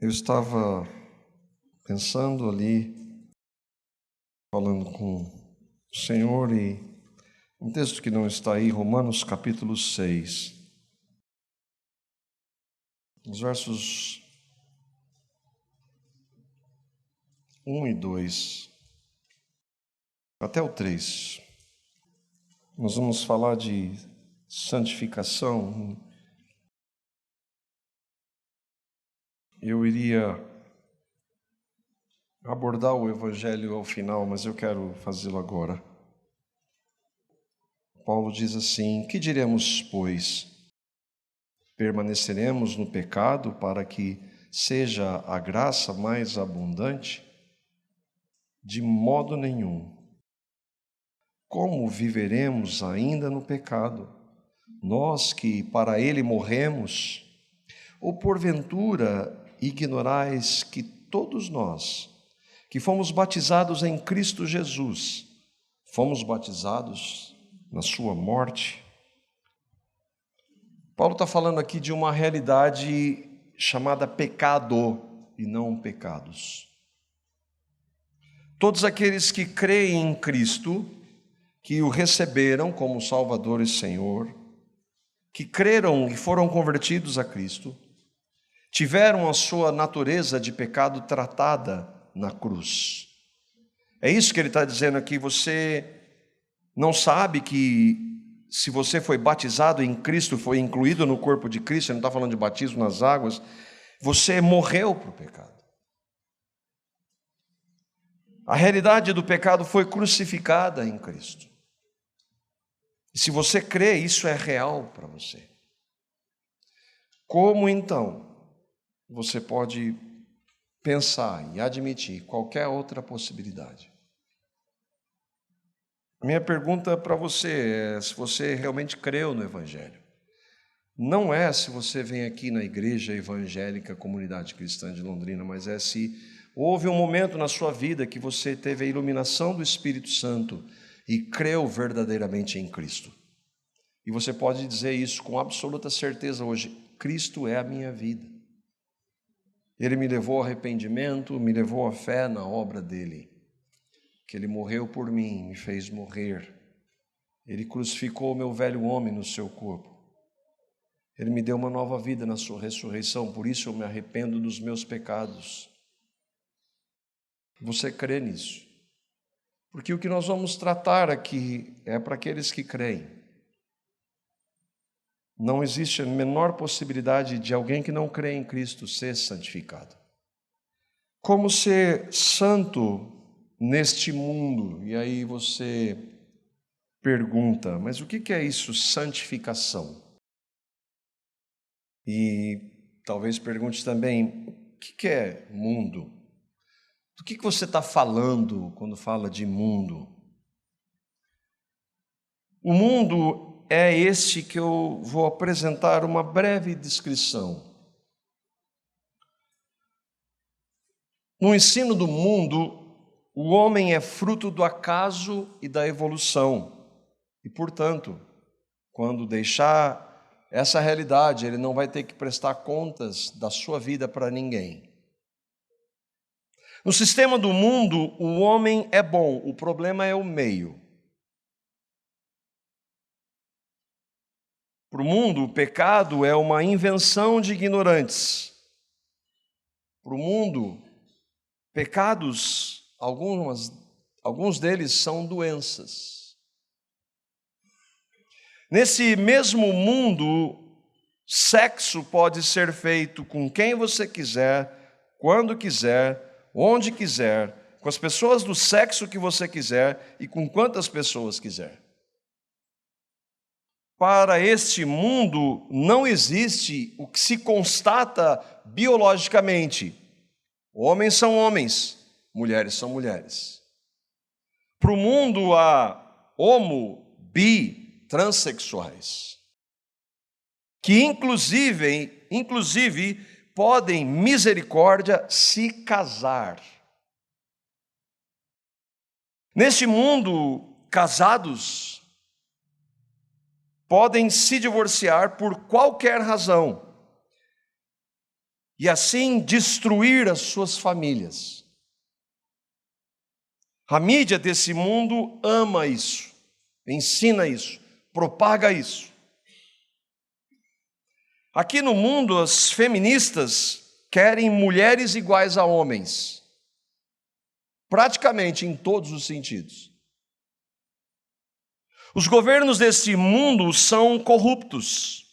Eu estava pensando ali, falando com o Senhor, e um texto que não está aí, Romanos capítulo 6, os versos 1 e 2, até o 3. Nós vamos falar de santificação. Eu iria abordar o Evangelho ao final, mas eu quero fazê-lo agora. Paulo diz assim: que diremos, pois? Permaneceremos no pecado para que seja a graça mais abundante? De modo nenhum. Como viveremos ainda no pecado, nós que para ele morremos? Ou porventura ignorais que todos nós, que fomos batizados em Cristo Jesus, fomos batizados na sua morte? Paulo está falando aqui de uma realidade chamada pecado e não pecados. Todos aqueles que creem em Cristo, que o receberam como Salvador e Senhor, que creram e foram convertidos a Cristo, tiveram a sua natureza de pecado tratada na cruz. É isso que ele está dizendo aqui. Você não sabe que se você foi batizado em Cristo, foi incluído no corpo de Cristo, ele não está falando de batismo nas águas, você morreu para o pecado. A realidade do pecado foi crucificada em Cristo. E se você crê, isso é real para você. Como então você pode pensar e admitir qualquer outra possibilidade? Minha pergunta para você é se você realmente creu no Evangelho. Não é se você vem aqui na Igreja Evangélica Comunidade Cristã de Londrina, mas é se houve um momento na sua vida que você teve a iluminação do Espírito Santo e creu verdadeiramente em Cristo. E você pode dizer isso com absoluta certeza hoje: Cristo é a minha vida. Ele me levou ao arrependimento, me levou à fé na obra dele. Que ele morreu por mim, me fez morrer. Ele crucificou o meu velho homem no seu corpo. Ele me deu uma nova vida na sua ressurreição, por isso eu me arrependo dos meus pecados. Você crê nisso? Porque o que nós vamos tratar aqui é para aqueles que creem. Não existe a menor possibilidade de alguém que não crê em Cristo ser santificado. Como ser santo neste mundo? E aí você pergunta, mas o que é isso, santificação? E talvez pergunte também, o que é mundo? Do que você está falando quando fala de mundo? O mundo é este que eu vou apresentar uma breve descrição. No ensino do mundo, o homem é fruto do acaso e da evolução. E, portanto, quando deixar essa realidade, ele não vai ter que prestar contas da sua vida para ninguém. No sistema do mundo, o homem é bom, o problema é o meio. Para o mundo, o pecado é uma invenção de ignorantes. Para o mundo, pecados, alguns deles são doenças. Nesse mesmo mundo, sexo pode ser feito com quem você quiser, quando quiser, onde quiser, com as pessoas do sexo que você quiser e com quantas pessoas quiser. Para este mundo não existe o que se constata biologicamente. Homens são homens, mulheres são mulheres. Para o mundo há homo, bi, transexuais, que inclusive podem, misericórdia, se casar. Neste mundo, casados podem se divorciar por qualquer razão. e assim destruir as suas famílias. A mídia desse mundo ama isso, ensina isso, propaga isso. Aqui no mundo, as feministas querem mulheres iguais a homens, praticamente em todos os sentidos. Os governos desse mundo são corruptos.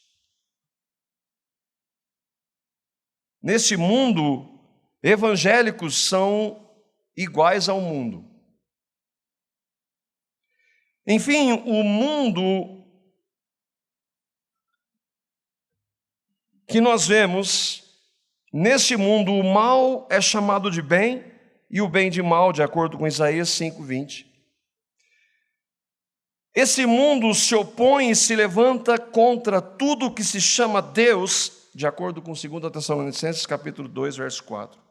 Nesse mundo, evangélicos são iguais ao mundo. Enfim, o mundo que nós vemos, nesse mundo o mal é chamado de bem e o bem de mal, de acordo com Isaías 5:20. Esse mundo se opõe e se levanta contra tudo que se chama Deus, de acordo com 2 Tessalonicenses, capítulo 2, verso 4.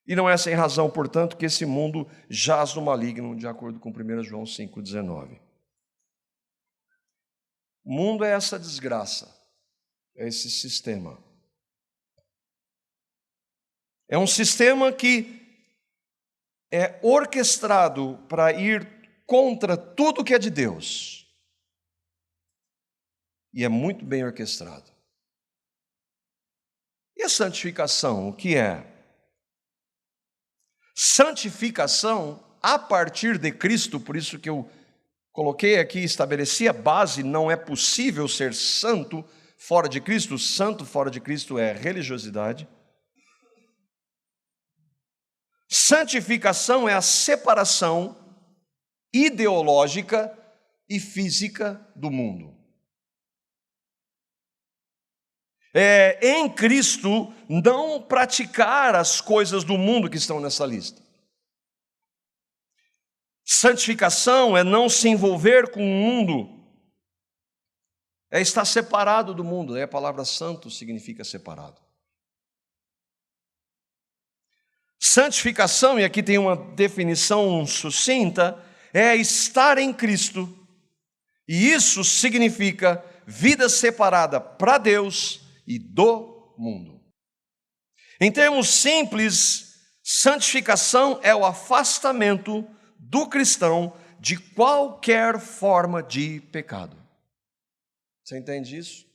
E não é sem razão, portanto, que esse mundo jaz no maligno, de acordo com 1 João 5,19. O mundo é essa desgraça, é esse sistema. É um sistema que é orquestrado para ir contra tudo que é de Deus. E é muito bem orquestrado. E a santificação, o que é? Santificação a partir de Cristo, por isso que eu coloquei aqui, estabeleci a base, não é possível ser santo fora de Cristo. Santo fora de Cristo é religiosidade. Santificação é a separação ideológica e física do mundo. É em Cristo não praticar as coisas do mundo que estão nessa lista. Santificação é não se envolver com o mundo, é estar separado do mundo. A palavra santo significa separado. Santificação, e aqui tem uma definição sucinta, é estar em Cristo, e isso significa vida separada para Deus e do mundo. Em termos simples, santificação é o afastamento do cristão de qualquer forma de pecado. Você entende isso?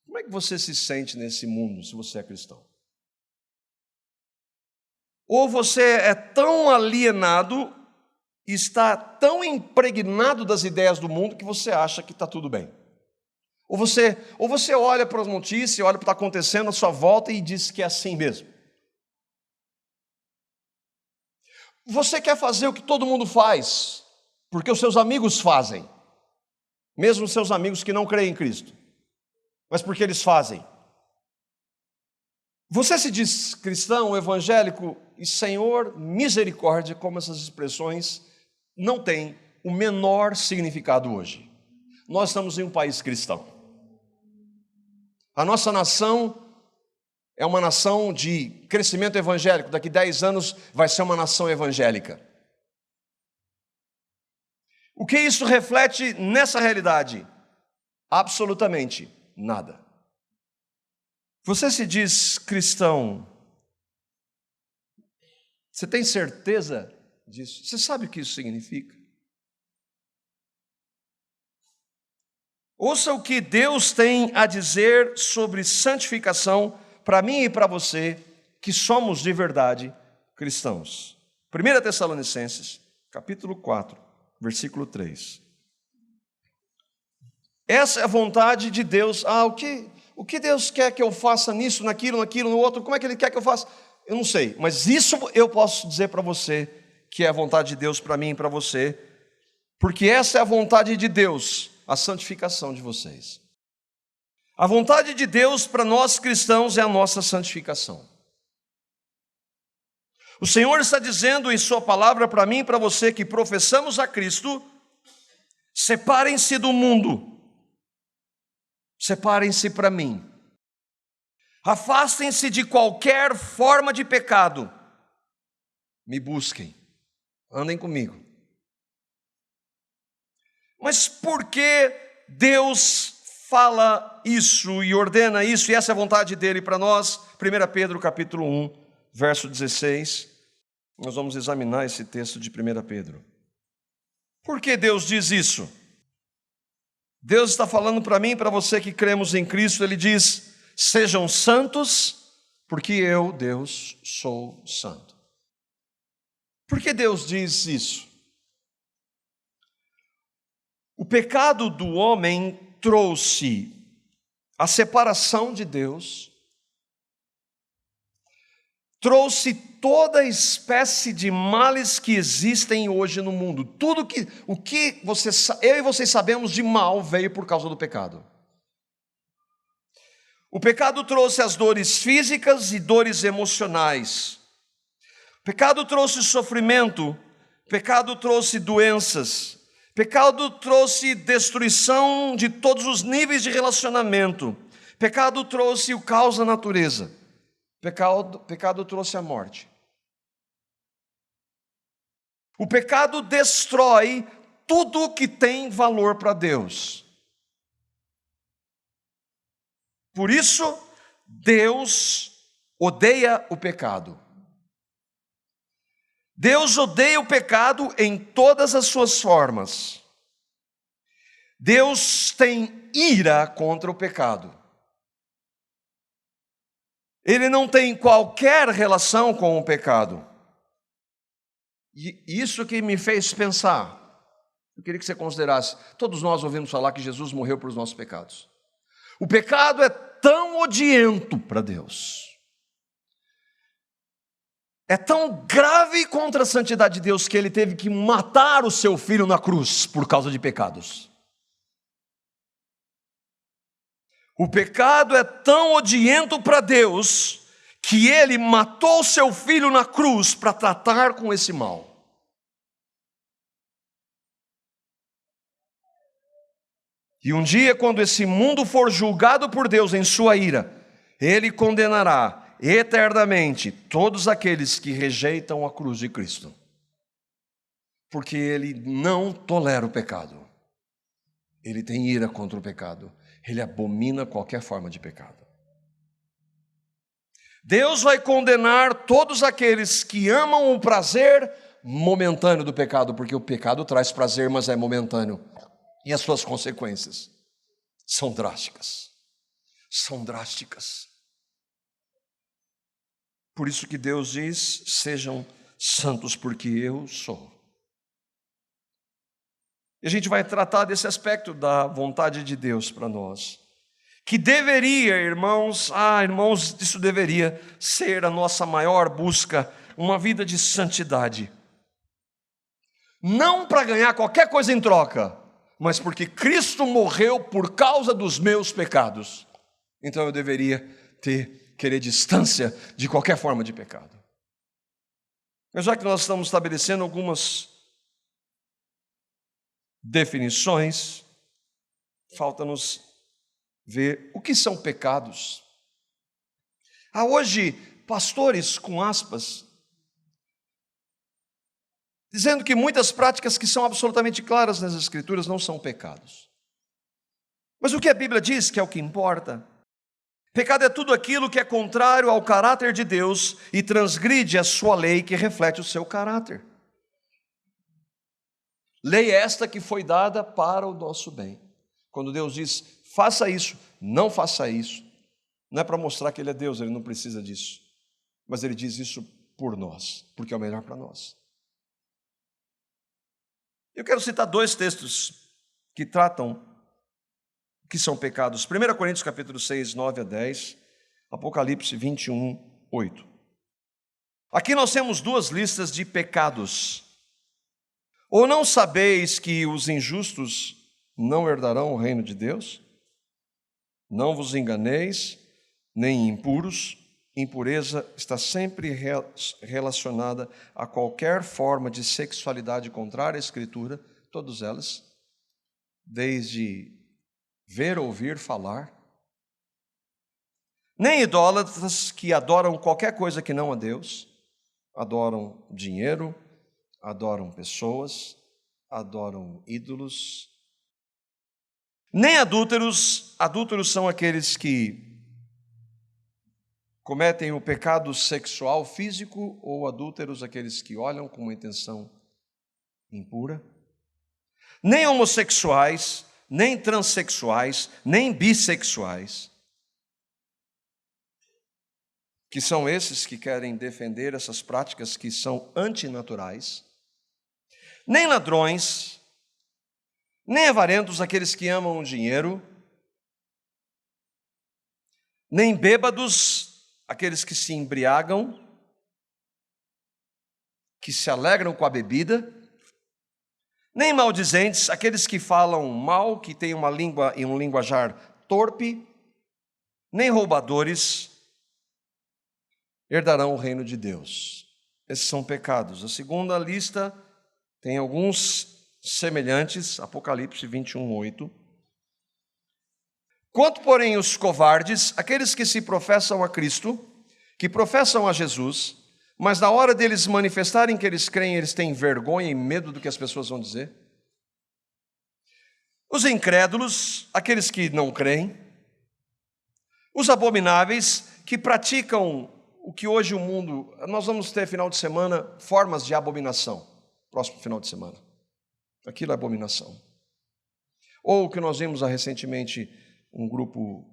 Como é que você se sente nesse mundo se você é cristão? Ou você é tão alienado, está tão impregnado das ideias do mundo que você acha que está tudo bem. Ou você olha para as notícias, olha para o que está acontecendo à sua volta e diz que é assim mesmo. Você quer fazer o que todo mundo faz, porque os seus amigos fazem, mesmo os seus amigos que não creem em Cristo, mas porque eles fazem. Você se diz cristão, evangélico, e Senhor, misericórdia, como essas expressões não têm o menor significado hoje. Nós estamos em um país cristão. A nossa nação é uma nação de crescimento evangélico. Daqui 10 anos vai ser uma nação evangélica. O que isso reflete nessa realidade? Absolutamente nada. Você se diz cristão, você tem certeza disso? Você sabe o que isso significa? Ouça o que Deus tem a dizer sobre santificação para mim e para você, que somos de verdade cristãos. 1 Tessalonicenses, capítulo 4, versículo 3. Essa é a vontade de Deus. O que Deus quer que eu faça nisso, naquilo, no outro? Como é que Ele quer que eu faça? Eu não sei, mas isso eu posso dizer para você, que é a vontade de Deus para mim e para você, porque essa é a vontade de Deus, a santificação de vocês. A vontade de Deus para nós cristãos é a nossa santificação. O Senhor está dizendo em sua palavra para mim e para você que professamos a Cristo: separem-se do mundo, separem-se para mim, afastem-se de qualquer forma de pecado, me busquem, andem comigo. Mas por que Deus fala isso e ordena isso, e essa é a vontade dele para nós. 1 Pedro capítulo 1, verso 16. Nós vamos examinar esse texto de 1 Pedro. Por que Deus diz isso? Deus está falando para mim e para você que cremos em Cristo. Ele diz: sejam santos, porque eu, Deus, sou santo. Por que Deus diz isso? O pecado do homem trouxe a separação de Deus, trouxe toda espécie de males que existem hoje no mundo. Tudo o que eu e vocês sabemos de mal veio por causa do pecado. O pecado trouxe as dores físicas e dores emocionais. O pecado trouxe sofrimento. O pecado trouxe doenças. O pecado trouxe destruição de todos os níveis de relacionamento. O pecado trouxe o caos da natureza. O pecado trouxe a morte. O pecado destrói tudo que tem valor para Deus. Por isso, Deus odeia o pecado. Deus odeia o pecado em todas as suas formas. Deus tem ira contra o pecado. Ele não tem qualquer relação com o pecado. E isso que me fez pensar, eu queria que você considerasse, todos nós ouvimos falar que Jesus morreu por os nossos pecados. O pecado é tão odiento para Deus, é tão grave contra a santidade de Deus, que ele teve que matar o seu filho na cruz por causa de pecados. O pecado é tão odiento para Deus, que ele matou o seu filho na cruz para tratar com esse mal. E um dia, quando esse mundo for julgado por Deus em sua ira, ele condenará eternamente todos aqueles que rejeitam a cruz de Cristo. Porque ele não tolera o pecado. Ele tem ira contra o pecado. Ele abomina qualquer forma de pecado. Deus vai condenar todos aqueles que amam o prazer momentâneo do pecado, porque o pecado traz prazer, mas é momentâneo. E as suas consequências são drásticas. São drásticas. Por isso que Deus diz: sejam santos, porque eu sou. E a gente vai tratar desse aspecto da vontade de Deus para nós, que deveria, irmãos, isso deveria ser a nossa maior busca, uma vida de santidade. Não para ganhar qualquer coisa em troca, mas porque Cristo morreu por causa dos meus pecados. Então eu deveria querer distância de qualquer forma de pecado. Mas já que nós estamos estabelecendo algumas definições, falta-nos ver o que são pecados. Há hoje pastores com aspas, dizendo que muitas práticas que são absolutamente claras nas Escrituras não são pecados. Mas o que a Bíblia diz que é o que importa? Pecado é tudo aquilo que é contrário ao caráter de Deus e transgride a sua lei, que reflete o seu caráter. Lei esta que foi dada para o nosso bem. Quando Deus diz: faça isso, não faça isso, não é para mostrar que Ele é Deus, Ele não precisa disso. Mas Ele diz isso por nós, porque é o melhor para nós. Eu quero citar dois textos que tratam o que são pecados. 1 Coríntios capítulo 6, 9 a 10, Apocalipse 21, 8. Aqui nós temos duas listas de pecados. Ou não sabeis que os injustos não herdarão o reino de Deus? Não vos enganeis, nem impuros. Impureza está sempre relacionada a qualquer forma de sexualidade contrária à Escritura, todas elas, desde ver, ouvir, falar. Nem idólatras que adoram qualquer coisa que não a Deus, adoram dinheiro, adoram pessoas, adoram ídolos. Nem adúlteros. Adúlteros são aqueles que cometem o pecado sexual físico, ou adúlteros aqueles que olham com uma intenção impura. Nem homossexuais, nem transexuais, nem bissexuais, que são esses que querem defender essas práticas que são antinaturais. Nem ladrões, nem avarentos, aqueles que amam o dinheiro, nem bêbados, aqueles que se embriagam, que se alegram com a bebida, nem maldizentes, aqueles que falam mal, que têm uma língua e um linguajar torpe, nem roubadores herdarão o reino de Deus. Esses são pecados. A segunda lista tem alguns semelhantes, Apocalipse 21:8. Quanto, porém, os covardes, aqueles que se professam a Cristo, que professam a Jesus, mas na hora deles manifestarem que eles creem, eles têm vergonha e medo do que as pessoas vão dizer. Os incrédulos, aqueles que não creem. Os abomináveis, que praticam o que hoje o mundo... Nós vamos ter, final de semana, formas de abominação. Próximo final de semana. Aquilo é abominação. Ou o que nós vimos recentemente, um grupo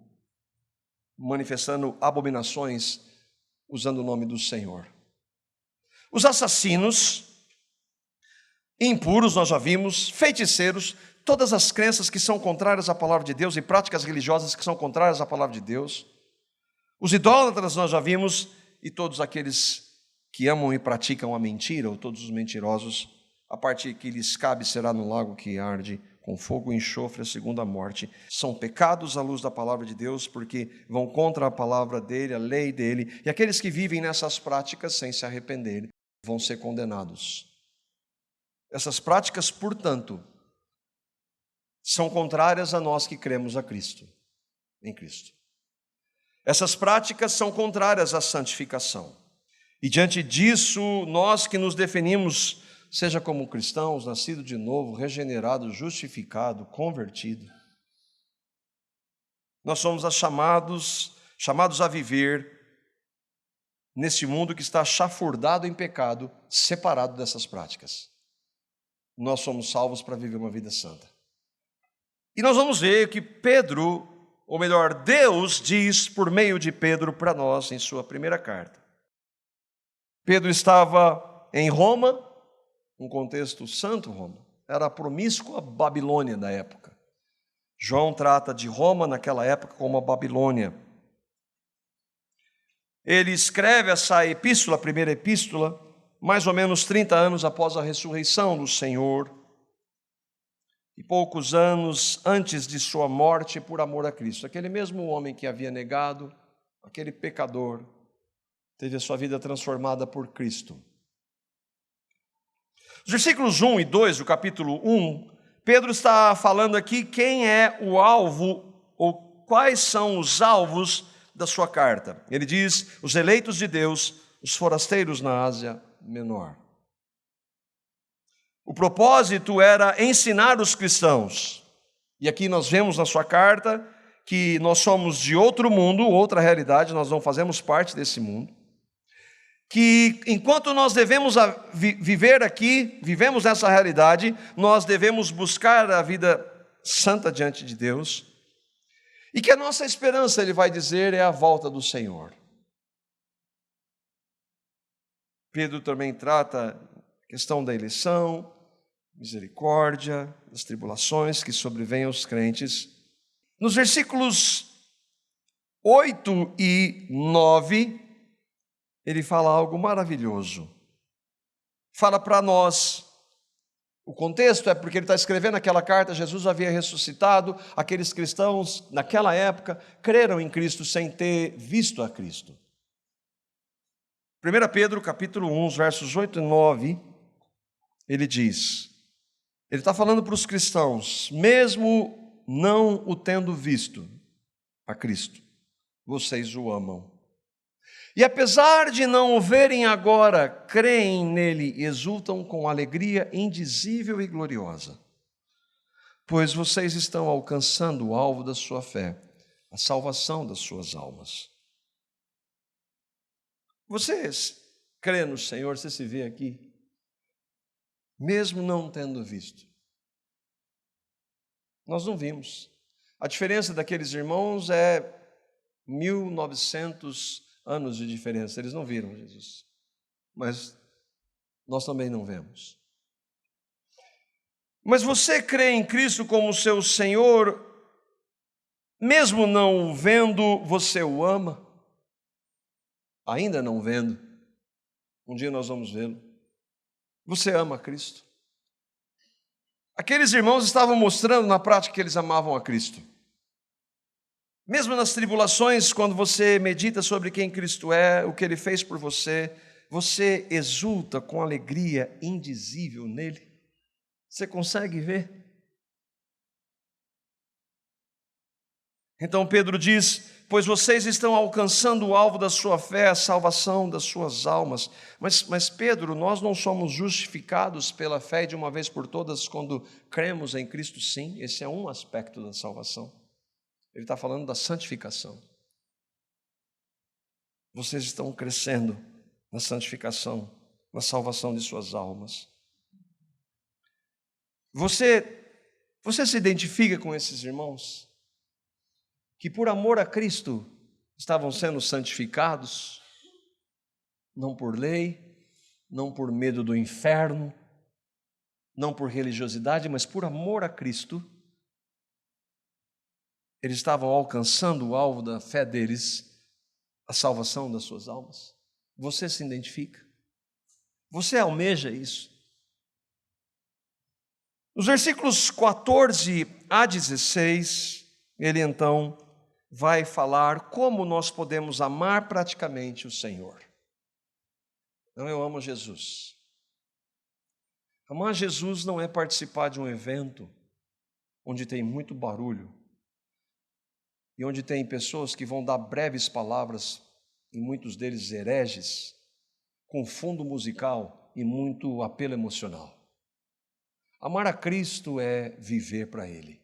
manifestando abominações usando o nome do Senhor. Os assassinos, impuros, nós já vimos, feiticeiros, todas as crenças que são contrárias à palavra de Deus e práticas religiosas que são contrárias à palavra de Deus. Os idólatras, nós já vimos, e todos aqueles que amam e praticam a mentira, ou todos os mentirosos, a parte que lhes cabe será no lago que arde com fogo e enxofre, a segunda morte. São pecados à luz da palavra de Deus, porque vão contra a palavra dele, a lei dele, e aqueles que vivem nessas práticas sem se arrepender vão ser condenados. Essas práticas, portanto, são contrárias a nós que cremos a Cristo, em Cristo. Essas práticas são contrárias à santificação. E diante disso, nós que nos definimos, seja como cristãos, nascido de novo, regenerado, justificado, convertido, nós somos chamados a viver neste mundo que está chafurdado em pecado, separado dessas práticas. Nós somos salvos para viver uma vida santa. E nós vamos ver que Pedro, ou melhor, Deus diz por meio de Pedro para nós em sua primeira carta. Pedro estava em Roma, um contexto santo Roma, era a promíscua Babilônia da época. João trata de Roma naquela época como a Babilônia. Ele escreve essa epístola, a primeira epístola, mais ou menos 30 anos após a ressurreição do Senhor, e poucos anos antes de sua morte por amor a Cristo. Aquele mesmo homem que havia negado, aquele pecador, teve a sua vida transformada por Cristo. Os versículos 1 e 2 do capítulo 1, Pedro está falando aqui quem é o alvo, ou quais são os alvos da sua carta. Ele diz, os eleitos de Deus, os forasteiros na Ásia Menor. O propósito era ensinar os cristãos. E aqui nós vemos na sua carta que nós somos de outro mundo, outra realidade, nós não fazemos parte desse mundo. Que enquanto nós devemos viver aqui, vivemos nessa realidade, nós devemos buscar a vida santa diante de Deus. E que a nossa esperança, ele vai dizer, é a volta do Senhor. Pedro também trata a questão da eleição, misericórdia, das tribulações que sobrevêm aos crentes. Nos versículos 8 e 9, ele fala algo maravilhoso. Fala para nós. O contexto é porque ele está escrevendo aquela carta, Jesus havia ressuscitado, aqueles cristãos, naquela época, creram em Cristo sem ter visto a Cristo. 1 Pedro, capítulo 1, versos 8 e 9, ele diz, ele está falando para os cristãos, mesmo não o tendo visto a Cristo, vocês o amam. E apesar de não o verem agora, creem nele e exultam com alegria indizível e gloriosa. pois vocês estão alcançando o alvo da sua fé, a salvação das suas almas. Vocês crê no Senhor, você se vê aqui, mesmo não tendo visto. Nós não vimos. A diferença daqueles irmãos é 1900 anos de diferença. Eles não viram Jesus, mas nós também não vemos. Mas você crê em Cristo como seu Senhor, mesmo não o vendo, você o ama? Ainda não vendo, um dia nós vamos vê-lo. Você ama Cristo? Aqueles irmãos estavam mostrando na prática que eles amavam a Cristo. Mesmo nas tribulações, quando você medita sobre quem Cristo é, o que Ele fez por você, você exulta com alegria indizível nele. Você consegue ver? Então Pedro diz, pois vocês estão alcançando o alvo da sua fé, a salvação das suas almas. Mas Pedro, nós não somos justificados pela fé de uma vez por todas quando cremos em Cristo? Sim, esse é um aspecto da salvação. Ele está falando da santificação. Vocês estão crescendo na santificação, na salvação de suas almas. Você se identifica com esses irmãos que por amor a Cristo estavam sendo santificados, não por lei, não por medo do inferno, não por religiosidade, mas por amor a Cristo, eles estavam alcançando o alvo da fé deles, a salvação das suas almas? Você se identifica? Você almeja isso? Nos versículos 14 a 16, ele então vai falar como nós podemos amar praticamente o Senhor. Então, eu amo Jesus. Amar Jesus não é participar de um evento onde tem muito barulho e onde tem pessoas que vão dar breves palavras, e muitos deles hereges, com fundo musical e muito apelo emocional. Amar a Cristo é viver para Ele.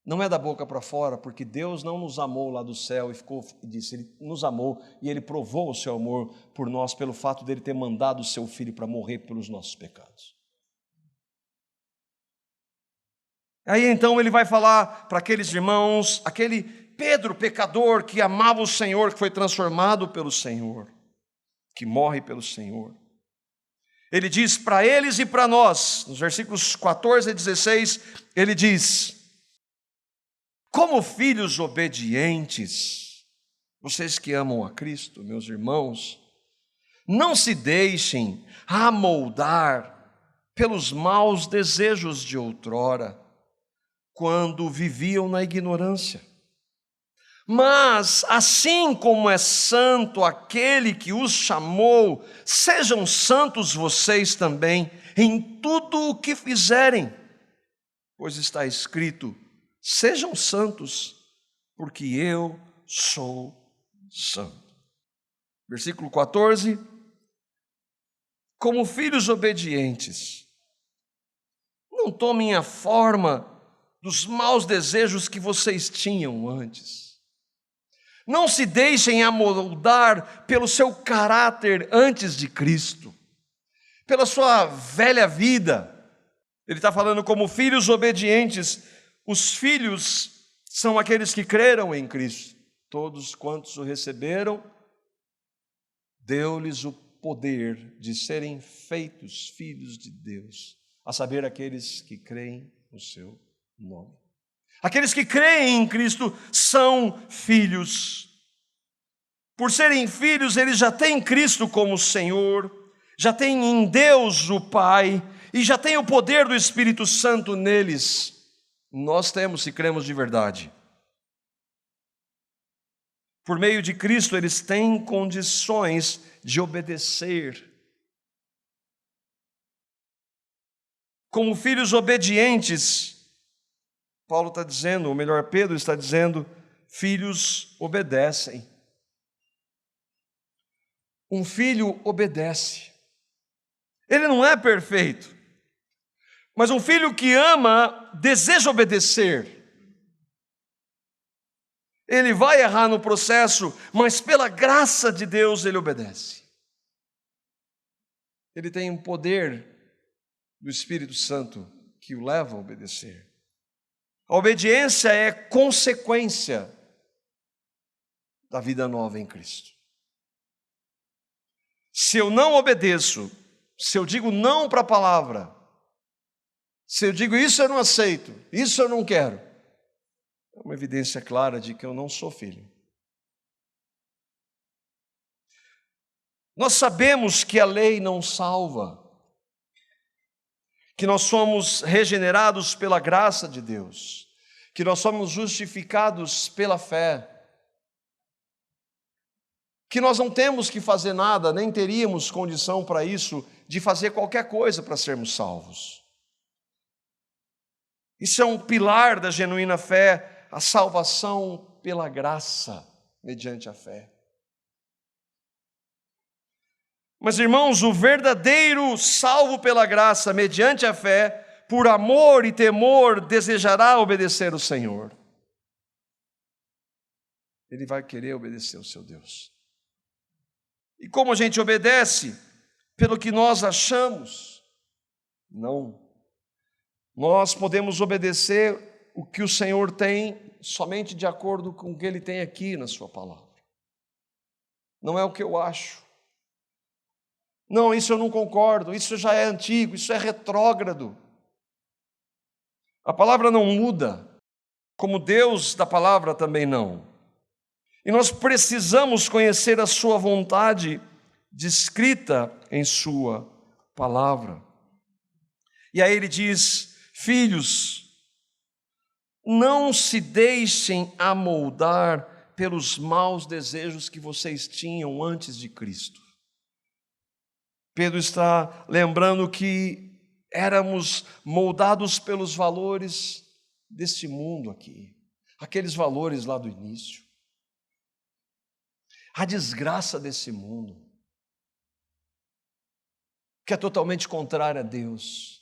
Não é da boca para fora, porque Deus não nos amou lá do céu e disse, Ele nos amou e Ele provou o seu amor por nós pelo fato dele ter mandado o seu Filho para morrer pelos nossos pecados. Aí então ele vai falar para aqueles irmãos, aquele Pedro pecador que amava o Senhor, que foi transformado pelo Senhor, que morre pelo Senhor. Ele diz para eles e para nós, nos versículos 14 a 16, ele diz: como filhos obedientes, vocês que amam a Cristo, meus irmãos, não se deixem amoldar pelos maus desejos de outrora, quando viviam na ignorância. Mas, assim como é santo aquele que os chamou, sejam santos vocês também em tudo o que fizerem, pois está escrito: sejam santos, porque eu sou santo. Versículo 14: como filhos obedientes, não tomem a forma dos maus desejos que vocês tinham antes. Não se deixem amoldar pelo seu caráter antes de Cristo, pela sua velha vida. Ele está falando como filhos obedientes. Os filhos são aqueles que creram em Cristo. Todos quantos o receberam, deu-lhes o poder de serem feitos filhos de Deus, a saber, aqueles que creem no seu nome. Aqueles que creem em Cristo são filhos. Por serem filhos, eles já têm Cristo como Senhor, já têm em Deus o Pai, e já têm o poder do Espírito Santo neles. Nós temos, se cremos de verdade. Por meio de Cristo, eles têm condições de obedecer. Como filhos obedientes, Paulo está dizendo, ou melhor, Pedro está dizendo, filhos obedecem. Um filho obedece. Ele não é perfeito, Mas um filho que ama, deseja obedecer. Ele vai errar no processo, mas pela graça de Deus ele obedece. Ele tem um poder do Espírito Santo que o leva a obedecer. A obediência é consequência da vida nova em Cristo. Se eu não obedeço, se eu digo não para a palavra, se eu digo isso eu não aceito, isso eu não quero, é uma evidência clara de que eu não sou filho. Nós sabemos que a lei não salva, que nós somos regenerados pela graça de Deus, que nós somos justificados pela fé, que nós não temos que fazer nada, nem teríamos condição para isso, de fazer qualquer coisa para sermos salvos. Isso é um pilar da genuína fé, a salvação pela graça, mediante a fé. Mas, irmãos, o verdadeiro salvo pela graça, mediante a fé, por amor e temor, desejará obedecer o Senhor. Ele vai querer obedecer ao seu Deus. E como a gente obedece? Pelo que nós achamos? Não. Nós podemos obedecer o que o Senhor tem somente de acordo com o que Ele tem aqui na sua palavra. Não é o que eu acho. Não, isso eu não concordo, isso já é antigo, isso é retrógrado. A palavra não muda, como Deus da palavra também não. E nós precisamos conhecer a sua vontade descrita em sua palavra. E aí ele diz: filhos, não se deixem amoldar pelos maus desejos que vocês tinham antes de Cristo. Pedro está lembrando que éramos moldados pelos valores deste mundo aqui, aqueles valores lá do início. A desgraça desse mundo, que é totalmente contrária a Deus.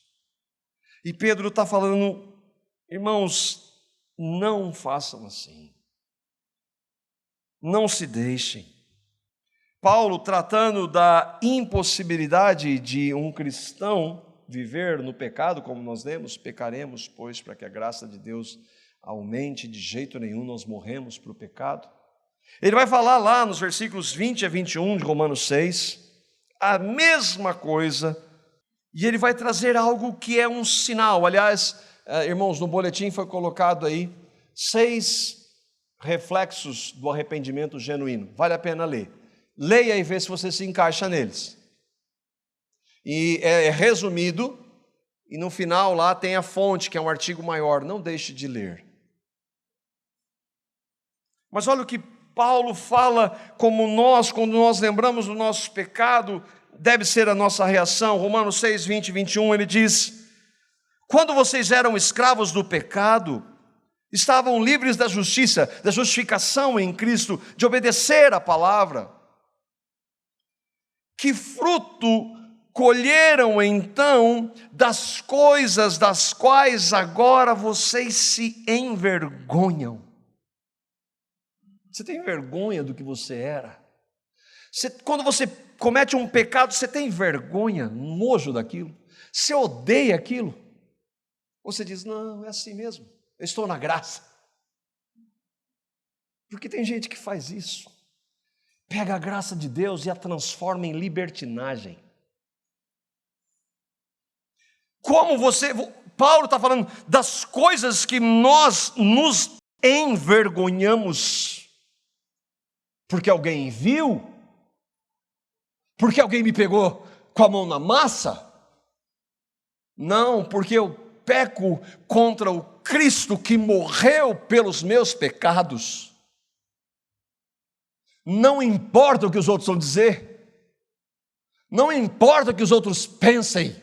E Pedro está falando, irmãos, não façam assim. Não se deixem. Paulo, tratando da impossibilidade de um cristão viver no pecado, como nós lemos, pecaremos, pois, para que a graça de Deus aumente, de jeito nenhum nós morremos para o pecado. Ele vai falar lá nos versículos 20 a 21 de Romanos 6, a mesma coisa, e ele vai trazer algo que é um sinal. Aliás, irmãos, no boletim foi colocado aí 6 reflexos do arrependimento genuíno. Vale a pena ler. Leia e vê se você se encaixa neles. E é resumido, e no final lá tem a fonte, que é um artigo maior. Não deixe de ler. Mas olha o que Paulo fala, como nós, quando nós lembramos do nosso pecado, deve ser a nossa reação. Romanos 6, 20 e 21, ele diz: quando vocês eram escravos do pecado, estavam livres da justiça, da justificação em Cristo, de obedecer a palavra. Que fruto colheram então das coisas das quais agora vocês se envergonham? Você tem vergonha do que você era? Quando você comete um pecado, você tem vergonha, nojo daquilo? Você odeia aquilo? Ou você diz, não, é assim mesmo, eu estou na graça. Porque tem gente que faz isso. Pega a graça de Deus e a transforma em libertinagem. Paulo está falando das coisas que nós nos envergonhamos. Porque alguém viu? Porque alguém me pegou com a mão na massa? Não, porque eu peco contra o Cristo que morreu pelos meus pecados. Não importa o que os outros vão dizer, não importa o que os outros pensem.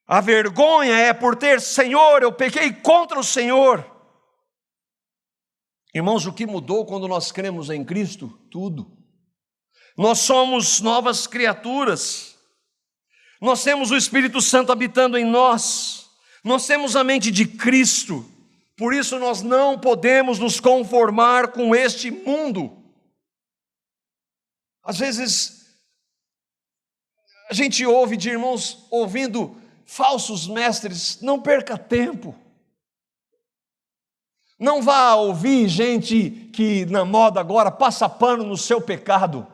A vergonha é por ter, Senhor, eu pequei contra o Senhor. Irmãos, o que mudou quando nós cremos em Cristo? Tudo. Nós somos novas criaturas. Nós temos o Espírito Santo habitando em nós. Nós temos a mente de Cristo. Por isso nós não podemos nos conformar com este mundo. Às vezes, a gente ouve de irmãos ouvindo falsos mestres. Não perca tempo. Não vá ouvir gente que na moda agora passa pano no seu pecado.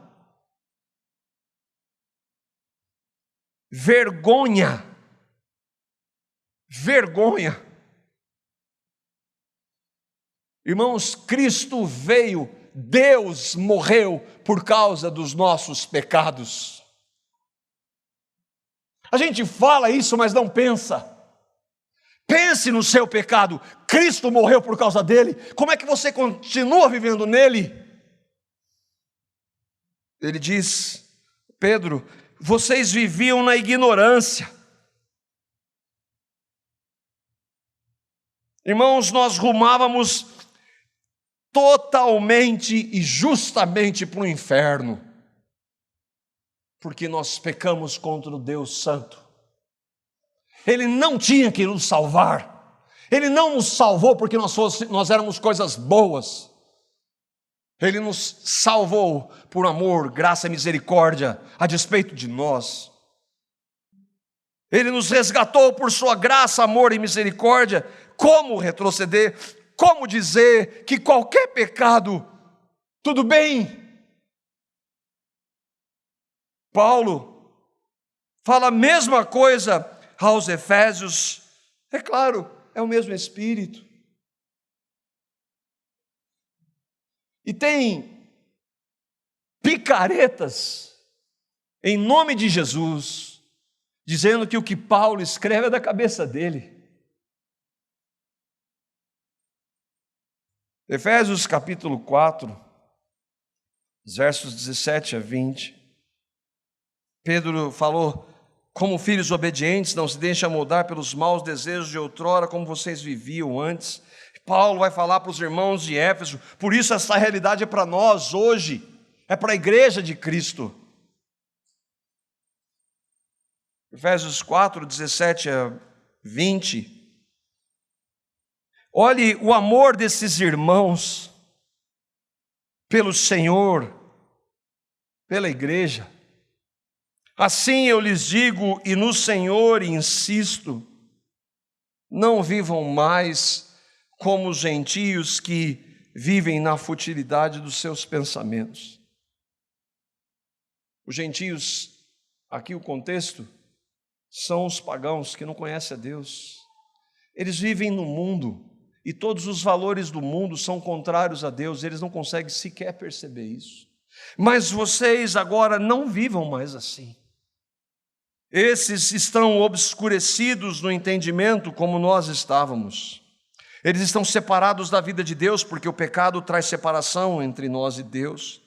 Vergonha. Vergonha. Irmãos, Cristo veio, Deus morreu por causa dos nossos pecados. A gente fala isso, mas não pensa. Pense no seu pecado. Cristo morreu por causa dele. Como é que você continua vivendo nele? Ele diz, Pedro, vocês viviam na ignorância. Irmãos, nós rumávamos totalmente e justamente para o inferno, porque nós pecamos contra o Deus Santo. Ele não tinha que nos salvar. Ele não nos salvou porque nós éramos coisas boas. Ele nos salvou por amor, graça e misericórdia, a despeito de nós. Ele nos resgatou por sua graça, amor e misericórdia. Como retroceder? Como dizer que qualquer pecado, tudo bem? Paulo fala a mesma coisa aos Efésios. É claro, é o mesmo Espírito. E tem picaretas, em nome de Jesus, dizendo que o que Paulo escreve é da cabeça dele. Efésios capítulo 4, versos 17 a 20. Pedro falou, como filhos obedientes, não se deixem moldar pelos maus desejos de outrora, como vocês viviam antes. Paulo vai falar para os irmãos de Éfeso, por isso essa realidade é para nós hoje, é para a igreja de Cristo. Efésios 4, 17 a 20. Olhe o amor desses irmãos pelo Senhor, pela igreja. Assim eu lhes digo, e no Senhor insisto, não vivam mais como os gentios que vivem na futilidade dos seus pensamentos. Os gentios, aqui o contexto, são os pagãos que não conhecem a Deus. Eles vivem no mundo e todos os valores do mundo são contrários a Deus, eles não conseguem sequer perceber isso. Mas vocês agora não vivam mais assim. Esses estão obscurecidos no entendimento como nós estávamos. Eles estão separados da vida de Deus porque o pecado traz separação entre nós e Deus.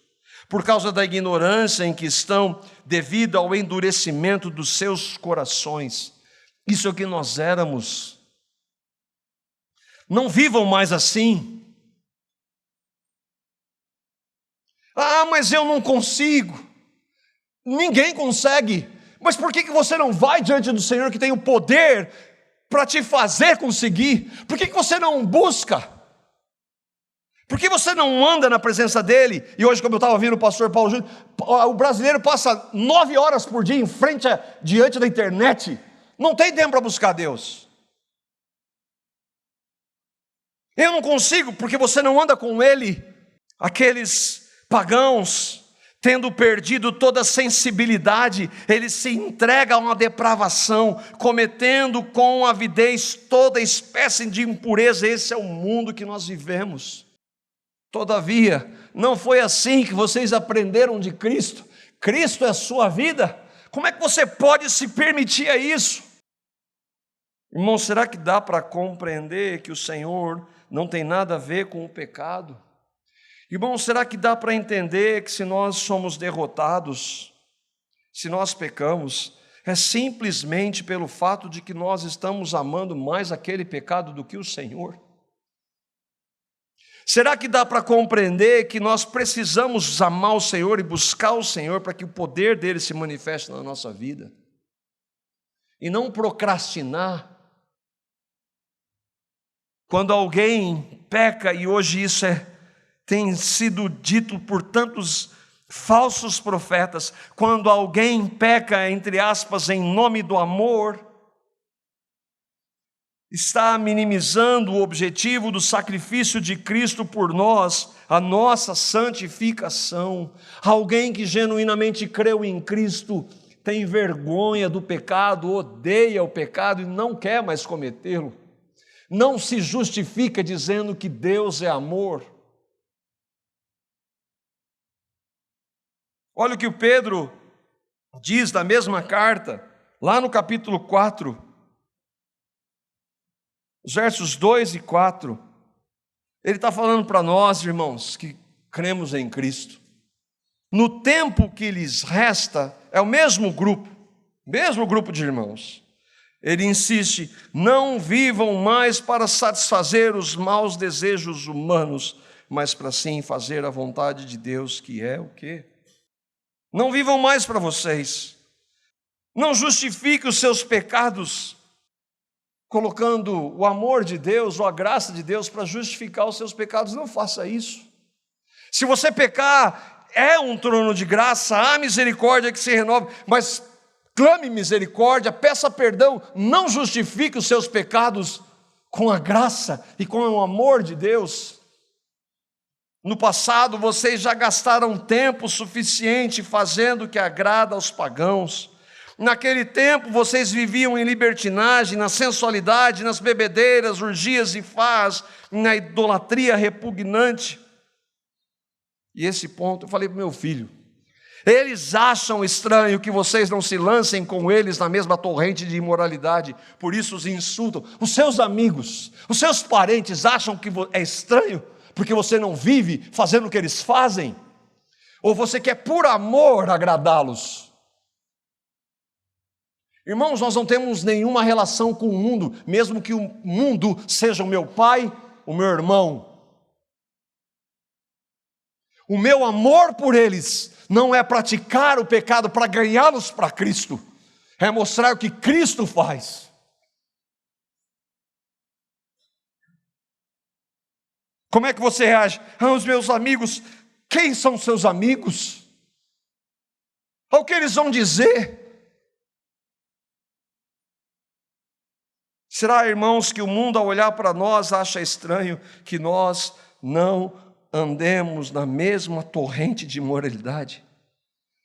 Por causa da ignorância em que estão, devido ao endurecimento dos seus corações. Isso é o que nós éramos. Não vivam mais assim. Ah, mas eu não consigo. Ninguém consegue. Mas por que você não vai diante do Senhor que tem o poder para te fazer conseguir? Por que você não busca? Por que você não anda na presença dEle? E hoje, como eu estava ouvindo o pastor Paulo Júnior, o brasileiro passa 9 horas por dia em frente, diante da internet. Não tem tempo para buscar Deus. Eu não consigo, porque você não anda com Ele. Aqueles pagãos, tendo perdido toda a sensibilidade, eles se entregam a uma depravação, cometendo com avidez toda espécie de impureza. Esse é o mundo que nós vivemos. Todavia, não foi assim que vocês aprenderam de Cristo. Cristo é a sua vida. Como é que você pode se permitir isso? Irmão, será que dá para compreender que o Senhor não tem nada a ver com o pecado? Irmão, será que dá para entender que se nós somos derrotados, se nós pecamos, é simplesmente pelo fato de que nós estamos amando mais aquele pecado do que o Senhor? Será que dá para compreender que nós precisamos amar o Senhor e buscar o Senhor para que o poder dele se manifeste na nossa vida? e não procrastinar. Quando alguém peca, e hoje isso tem sido dito por tantos falsos profetas, quando alguém peca, entre aspas, em nome do amor, está minimizando o objetivo do sacrifício de Cristo por nós, a nossa santificação. Alguém que genuinamente creu em Cristo tem vergonha do pecado, odeia o pecado e não quer mais cometê-lo. Não se justifica dizendo que Deus é amor. Olha o que o Pedro diz na mesma carta, lá no capítulo 4, os versos 2 e 4. Ele está falando para nós, irmãos, que cremos em Cristo. No tempo que lhes resta, é o mesmo grupo de irmãos. Ele insiste, não vivam mais para satisfazer os maus desejos humanos, mas para sim fazer a vontade de Deus, que é o quê? Não vivam mais para vocês. Não justifique os seus pecados, colocando o amor de Deus ou a graça de Deus para justificar os seus pecados. Não faça isso. Se você pecar, é um trono de graça, há misericórdia que se renove, mas clame misericórdia, peça perdão, não justifique os seus pecados com a graça e com o amor de Deus. No passado, vocês já gastaram tempo suficiente fazendo o que agrada aos pagãos. Naquele tempo, vocês viviam em libertinagem, na sensualidade, nas bebedeiras, orgias e farras, na idolatria repugnante. E esse ponto eu falei para o meu filho. Eles acham estranho que vocês não se lancem com eles na mesma torrente de imoralidade, por isso os insultam. Os seus amigos, os seus parentes acham que é estranho, porque você não vive fazendo o que eles fazem? Ou você quer por amor agradá-los? Irmãos, nós não temos nenhuma relação com o mundo, mesmo que o mundo seja o meu pai, o meu irmão. O meu amor por eles não é praticar o pecado para ganhá-los para Cristo, é mostrar o que Cristo faz. Como é que você reage? Os meus amigos, quem são seus amigos? O que eles vão dizer? Será, irmãos, que o mundo, ao olhar para nós, acha estranho que nós não andemos na mesma torrente de imoralidade?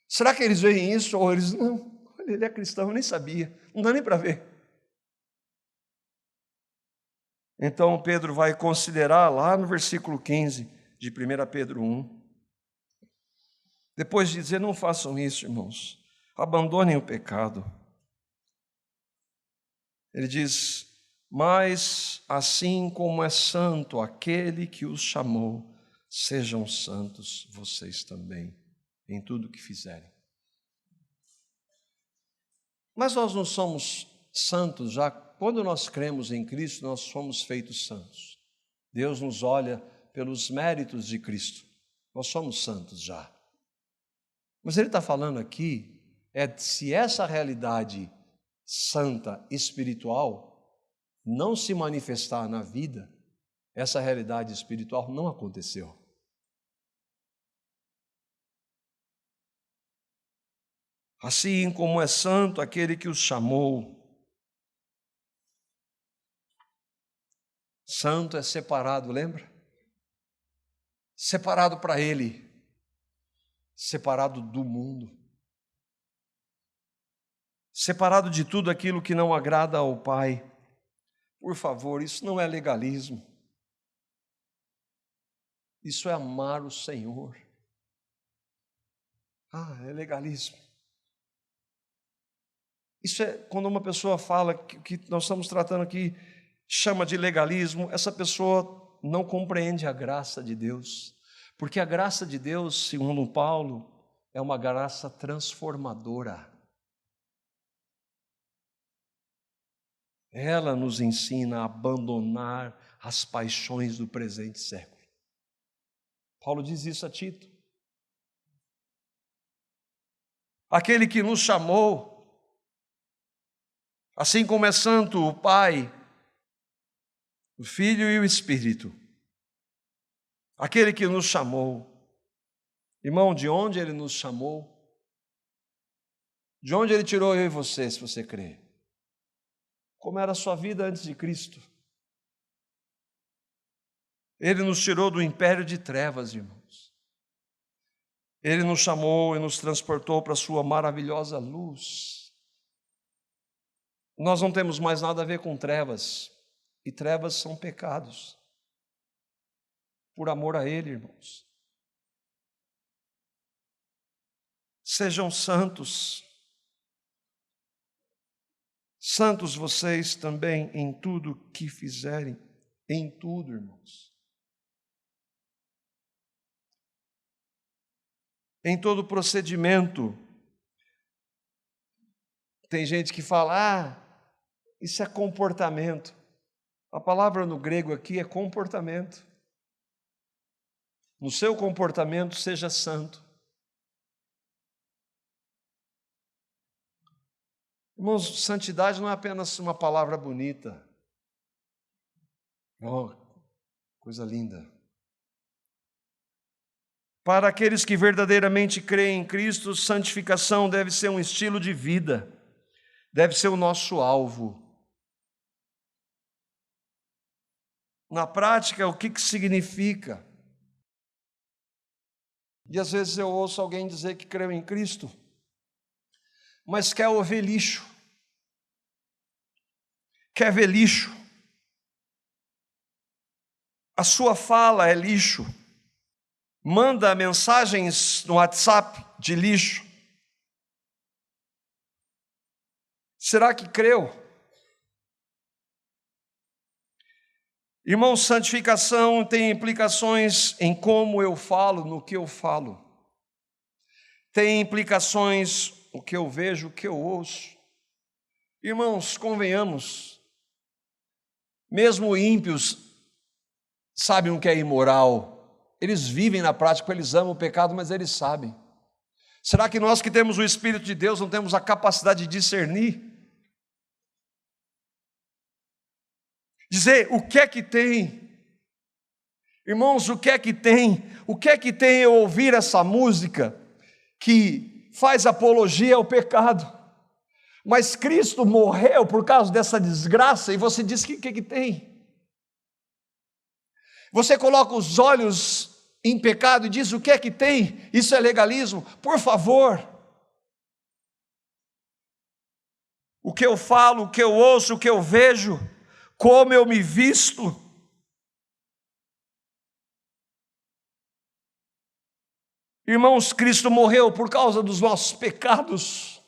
Será que eles veem isso? Ou eles, não, ele é cristão, eu nem sabia, não dá nem para ver. Então Pedro vai considerar lá no versículo 15 de 1 Pedro 1, depois de dizer, não façam isso, irmãos, abandonem o pecado. Ele diz, mas assim como é santo aquele que os chamou, sejam santos vocês também, em tudo que fizerem. Mas nós não somos santos já, quando nós cremos em Cristo, nós somos feitos santos. Deus nos olha pelos méritos de Cristo, nós somos santos já. Mas ele está falando aqui, se essa realidade santa, espiritual, não se manifestar na vida, essa realidade espiritual não aconteceu. Assim como é santo aquele que os chamou. Santo é separado, lembra? Separado para Ele, separado do mundo, separado de tudo aquilo que não agrada ao Pai. Por favor, isso não é legalismo. Isso é amar o Senhor. É legalismo. Isso é quando uma pessoa fala que nós estamos tratando aqui, chama de legalismo, essa pessoa não compreende a graça de Deus. Porque a graça de Deus, segundo Paulo, é uma graça transformadora. Ela nos ensina a abandonar as paixões do presente século. Paulo diz isso a Tito. Aquele que nos chamou Assim como é santo o Pai, o Filho e o Espírito, aquele que nos chamou. Irmão, de onde Ele nos chamou? De onde Ele tirou eu e você, se você crê? Como era a sua vida antes de Cristo? Ele nos tirou do império de trevas, irmãos. Ele nos chamou e nos transportou para a sua maravilhosa luz. Nós não temos mais nada a ver com trevas, e trevas são pecados. Por amor a Ele, irmãos. Sejam santos. Santos vocês também em tudo que fizerem, em tudo, irmãos. Em todo procedimento. Tem gente que fala, isso é comportamento. A palavra no grego aqui é comportamento. No seu comportamento, seja santo. Irmãos, santidade não é apenas uma palavra bonita. Oh, coisa linda. Para aqueles que verdadeiramente creem em Cristo, santificação deve ser um estilo de vida, deve ser o nosso alvo. Na prática, o que significa? E às vezes eu ouço alguém dizer que creu em Cristo, mas quer ouvir lixo, quer ver lixo. A sua fala é lixo. Manda mensagens no WhatsApp de lixo. Será que creu? Irmão, santificação tem implicações em como eu falo, no que eu falo. Tem implicações no que eu vejo, o que eu ouço. Irmãos, convenhamos, mesmo ímpios sabem o que é imoral. Eles vivem na prática, eles amam o pecado, mas eles sabem. Será que nós que temos o Espírito de Deus não temos a capacidade de discernir? Dizer o que é que tem? Irmãos, o que é que tem? O que é que tem eu ouvir essa música que faz apologia ao pecado? Mas Cristo morreu por causa dessa desgraça e você diz que o que é que tem? Você coloca os olhos em pecado e diz o que é que tem? Isso é legalismo? Por favor. O que eu falo, o que eu ouço, o que eu vejo, como eu me visto. Irmãos, Cristo morreu por causa dos nossos pecados.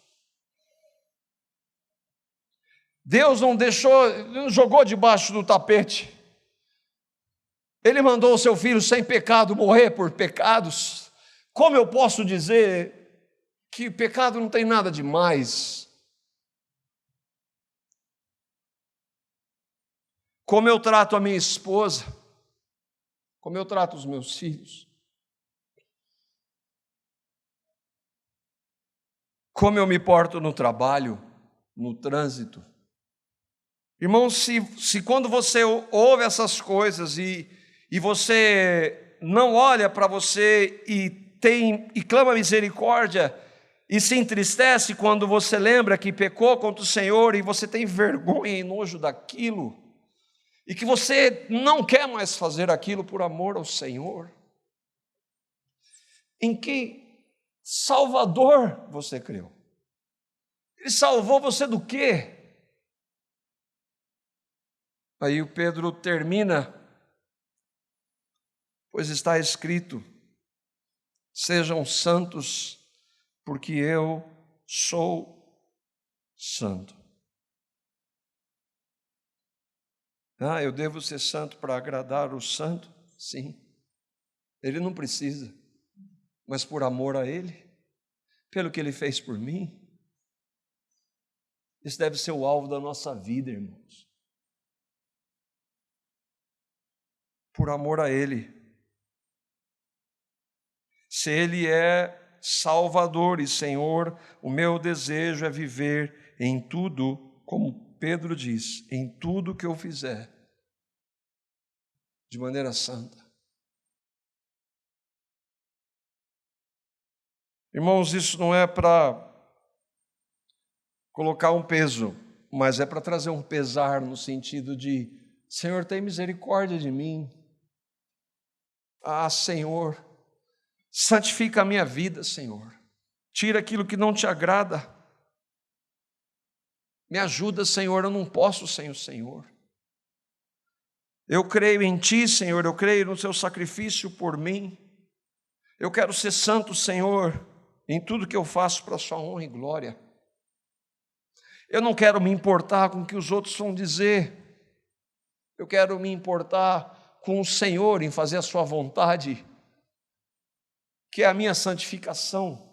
Deus não deixou, não jogou debaixo do tapete. Ele mandou o seu filho sem pecado morrer por pecados. Como eu posso dizer que pecado não tem nada demais? Como eu trato a minha esposa, como eu trato os meus filhos, como eu me porto no trabalho, no trânsito. Irmãos, se quando você ouve essas coisas e você não olha para você e clama misericórdia e se entristece quando você lembra que pecou contra o Senhor e você tem vergonha e nojo daquilo e que você não quer mais fazer aquilo por amor ao Senhor, em que Salvador você creu? Ele salvou você do quê? Aí o Pedro termina, pois está escrito, sejam santos, porque eu sou santo. Eu devo ser santo para agradar o santo? Sim. Ele não precisa, mas por amor a Ele, pelo que Ele fez por mim, isso deve ser o alvo da nossa vida, irmãos. Por amor a Ele. Se Ele é Salvador e Senhor, o meu desejo é viver em tudo como Pedro diz, em tudo que eu fizer, de maneira santa. Irmãos, isso não é para colocar um peso, mas é para trazer um pesar no sentido de: Senhor, tem misericórdia de mim. Ah, Senhor, santifica a minha vida, Senhor. Tira aquilo que não te agrada. Me ajuda, Senhor, eu não posso sem o Senhor. Eu creio em Ti, Senhor, eu creio no Seu sacrifício por mim. Eu quero ser santo, Senhor, em tudo que eu faço para a Sua honra e glória. Eu não quero me importar com o que os outros vão dizer. Eu quero me importar com o Senhor em fazer a Sua vontade, que é a minha santificação.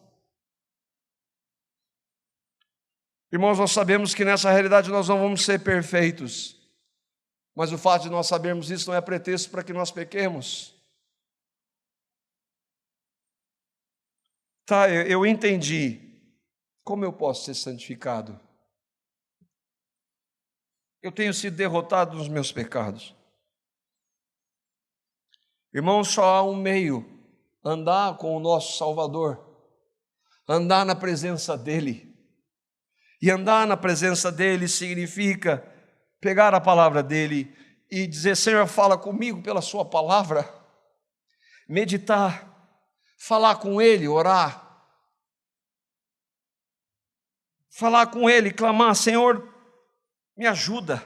Irmãos, nós sabemos que nessa realidade nós não vamos ser perfeitos, mas o fato de nós sabermos isso não é pretexto para que nós pequemos. Tá, eu entendi. Como eu posso ser santificado? Eu tenho sido derrotado nos meus pecados. Irmãos, só há um meio: andar com o nosso Salvador, andar na presença dEle. E andar na presença dEle significa pegar a palavra dEle e dizer: Senhor, fala comigo pela Sua palavra. Meditar, falar com Ele, orar. Falar com Ele, clamar: Senhor, me ajuda.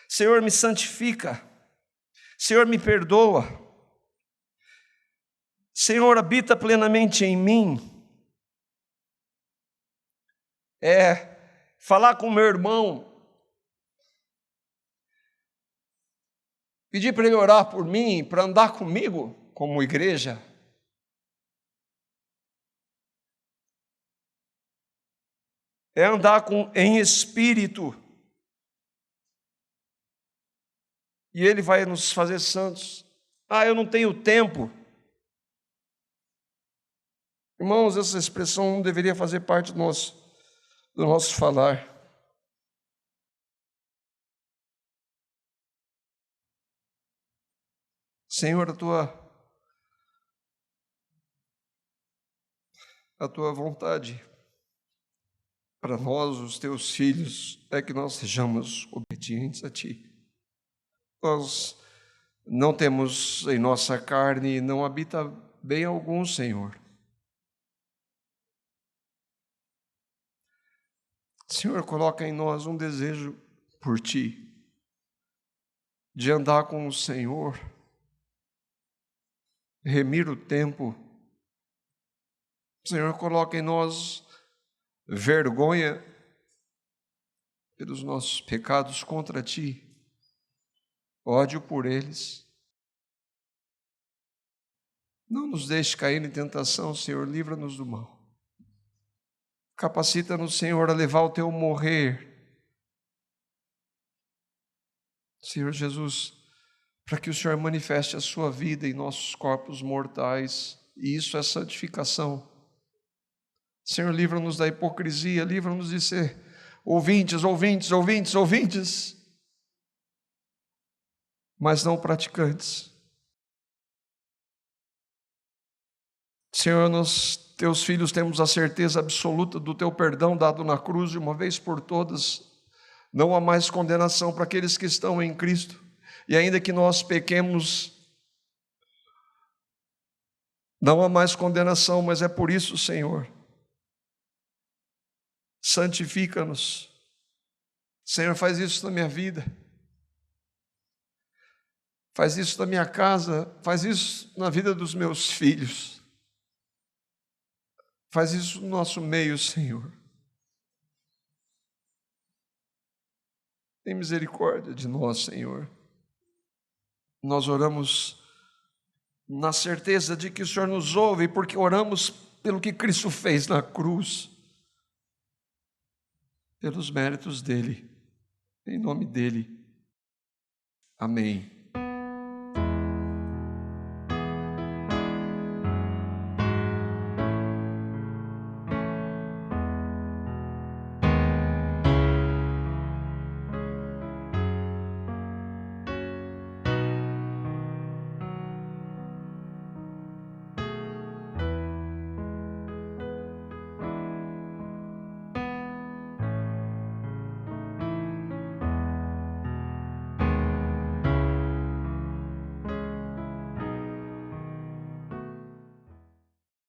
Senhor, me santifica. Senhor, me perdoa. Senhor, habita plenamente em mim. Falar com meu irmão, pedir para ele orar por mim, para andar comigo como igreja. É andar em espírito. E Ele vai nos fazer santos. Ah, eu não tenho tempo. Irmãos, essa expressão não deveria fazer parte do nosso falar. Senhor, a tua vontade para nós, os teus filhos, é que nós sejamos obedientes a Ti. Nós não temos em nossa carne, não habita bem algum, Senhor. Senhor, coloca em nós um desejo por Ti, de andar com o Senhor, remir o tempo. Senhor, coloca em nós vergonha pelos nossos pecados contra Ti, ódio por eles. Não nos deixe cair em tentação, Senhor, livra-nos do mal. Capacita-nos, Senhor, a levar o Teu morrer, Senhor Jesus, para que o Senhor manifeste a Sua vida em nossos corpos mortais, e isso é santificação. Senhor, livra-nos da hipocrisia, livra-nos de ser ouvintes, mas não praticantes. Senhor, nós, Teus filhos, temos a certeza absoluta do Teu perdão dado na cruz de uma vez por todas. Não há mais condenação para aqueles que estão em Cristo. E ainda que nós pequemos, não há mais condenação, mas é por isso, Senhor, santifica-nos. Senhor, faz isso na minha vida. Faz isso na minha casa, faz isso na vida dos meus filhos. Faz isso no nosso meio, Senhor. Tem misericórdia de nós, Senhor. Nós oramos na certeza de que o Senhor nos ouve, porque oramos pelo que Cristo fez na cruz, pelos méritos dEle, em nome dEle. Amém.